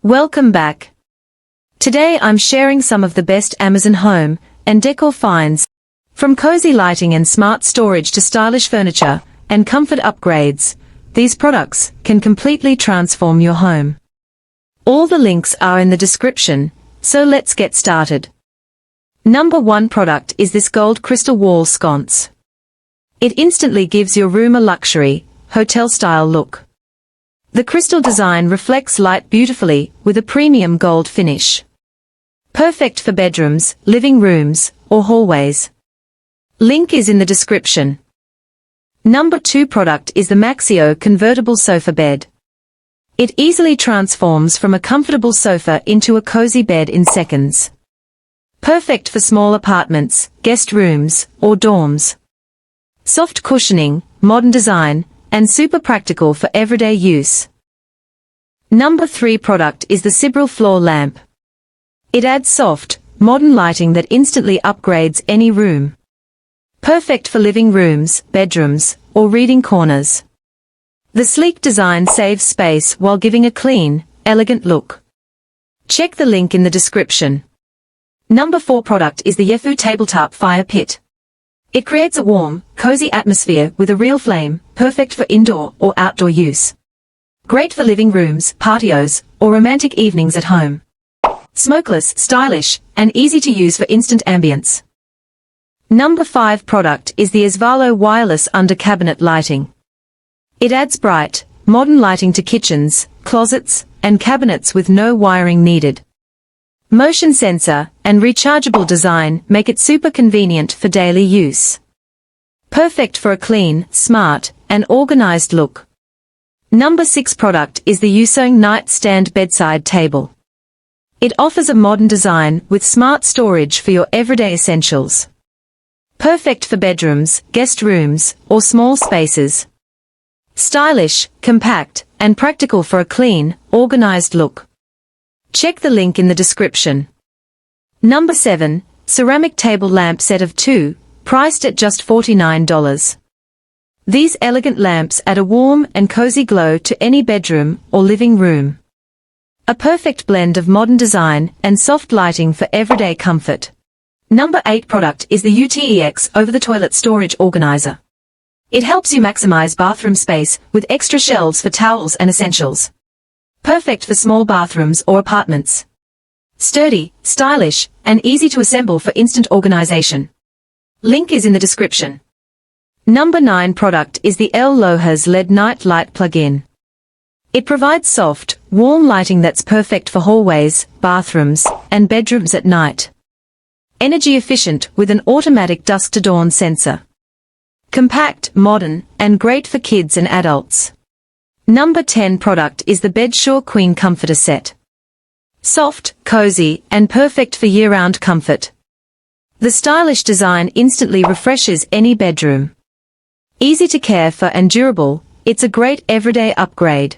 Welcome back. Today I'm sharing some of the best Amazon home and decor finds. From cozy lighting and smart storage to stylish furniture and comfort upgrades, these products can completely transform your home. All the links are in the description, so let's get started. Number 1 product is this gold crystal wall sconce. It instantly gives your room a luxury, hotel-style look. The crystal design reflects light beautifully with a premium gold finish. Perfect for bedrooms, living rooms, or hallways. Link is in the description. Number 2 product is the MAXYOYO convertible sofa bed. It easily transforms from a comfortable sofa into a cozy bed in seconds. Perfect for small apartments, guest rooms, or dorms. Soft cushioning, modern design, and super practical for everyday use. Number 3 product is the SIBRILLE floor lamp. It adds soft, modern lighting that instantly upgrades any room. Perfect for living rooms, bedrooms, or reading corners. The sleek design saves space while giving a clean, elegant look. Check the link in the description. Number 4 product is the YEFU tabletop fire pit. It creates a warm, cozy atmosphere with a real flame, perfect for indoor or outdoor use. Great for living rooms, patios, or romantic evenings at home. Smokeless, stylish, and easy to use for instant ambience. Number 5 product is the EZVALO wireless under cabinet lighting. It adds bright, modern lighting to kitchens, closets, and cabinets with no wiring needed. Motion sensor and rechargeable design make it super convenient for daily use. Perfect for a clean, smart, and organized look. Number 6 product is the Yusong nightstand bedside table. It offers a modern design with smart storage for your everyday essentials. Perfect for bedrooms, guest rooms, or small spaces. Stylish, compact, and practical for a clean, organized look. Check the link in the description. Number 7, ceramic table lamp set of 2, priced at just $49. These elegant lamps add a warm and cozy glow to any bedroom or living room. A perfect blend of modern design and soft lighting for everyday comfort. Number 8 product is the UTEX over-the-toilet storage organizer. It helps you maximize bathroom space with extra shelves for towels and essentials. Perfect for small bathrooms or apartments. Sturdy, stylish, and easy to assemble for instant organization. Link is in the description. Number 9 product is the LOHAS LED night light plug-in. It provides soft, warm lighting that's perfect for hallways, bathrooms, and bedrooms at night. Energy efficient with an automatic dusk to dawn sensor. Compact, modern, and great for kids and adults. Number 10 product is the Bedsure Queen Comforter Set. Soft, cozy, and perfect for year-round comfort. The stylish design instantly refreshes any bedroom. Easy to care for and durable, it's a great everyday upgrade.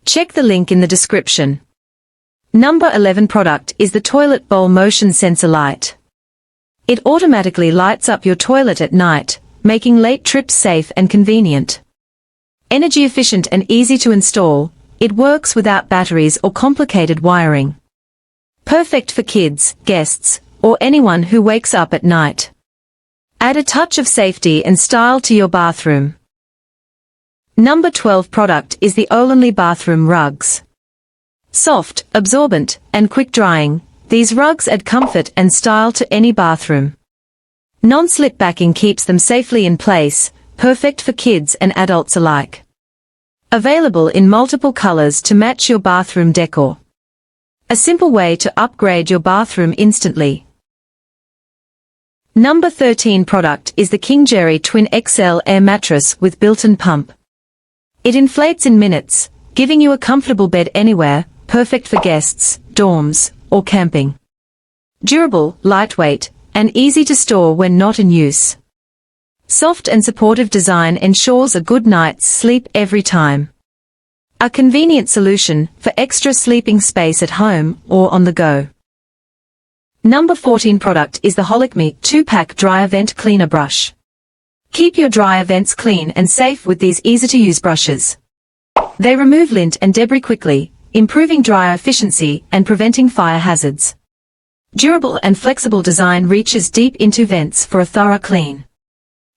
Check the link in the description. Number 11 product is the Toilet Bowl Motion Sensor Light. It automatically lights up your toilet at night, making late trips safe and convenient. Energy efficient and easy to install, it works without batteries or complicated wiring. Perfect for kids, guests, or anyone who wakes up at night. Add a touch of safety and style to your bathroom. Number 12 product is the OLANLY bathroom rugs. Soft, absorbent, and quick drying, these rugs add comfort and style to any bathroom. Non-slip backing keeps them safely in place, perfect for kids and adults alike. Available in multiple colors to match your bathroom decor. A simple way to upgrade your bathroom instantly. Number 13 product is the KINGJERRY Twin XL Air Mattress with built-in pump. It inflates in minutes, giving you a comfortable bed anywhere, perfect for guests, dorms, or camping. Durable, lightweight, and easy to store when not in use. Soft and supportive design ensures a good night's sleep every time. A convenient solution for extra sleeping space at home or on the go. Number 14 product is the Holikme 2-pack dryer vent cleaner brush. Keep your dryer vents clean and safe with these easy-to-use brushes. They remove lint and debris quickly, improving dryer efficiency and preventing fire hazards. Durable and flexible design reaches deep into vents for a thorough clean.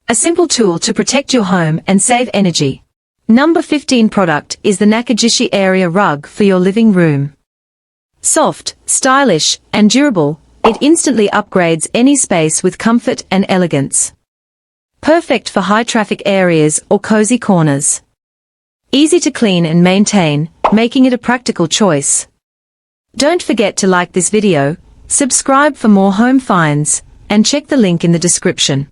A simple tool to protect your home and save energy. Number 15 product is the Nakagishi Area Rug for your living room. Soft, stylish, and durable, it instantly upgrades any space with comfort and elegance. Perfect for high-traffic areas or cozy corners. Easy to clean and maintain, making it a practical choice. Don't forget to like this video, subscribe for more home finds, and check the link in the description.